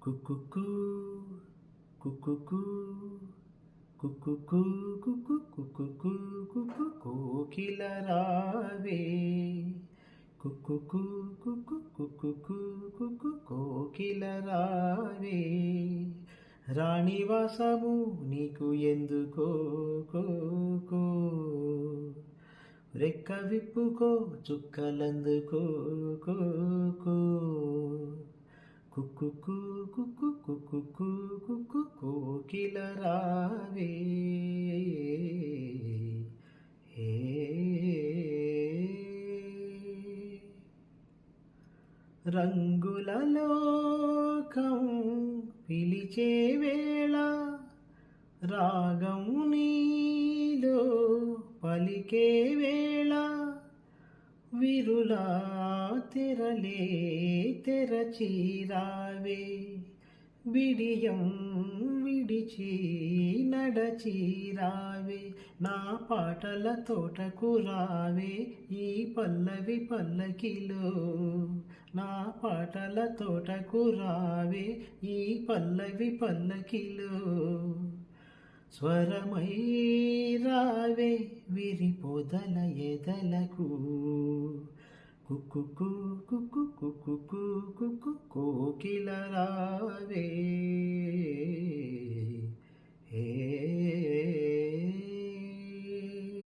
కుకుకు కుకుకు కుకుకు కుకుకు కుకుకు కోకిల రావే కుకుకు కుకుకు కుకు కోకిల రావే రాణివాసము నీకు ఎందుకో కో రెక్క విప్పుకో చుక్కలందుకో కో కుకుకు కుకుకు కుకు కోకిల రావే రంగుల లోకం పిలిచే వేళ రాగం నీలో పలికే వేళ విరులా తెరలే తెరచిరావే బిడియం విడిచి నడచిరావే నా పాటల తోటకు రావే ఈ పల్లవి పల్లకిలో నా పాటల తోటకు రావే ఈ పల్లవి పల్లకిలో స్వరమై రావే విరిపోదల ఎదలకు కుకుకు కుకుకు కుకు కోకిల రావే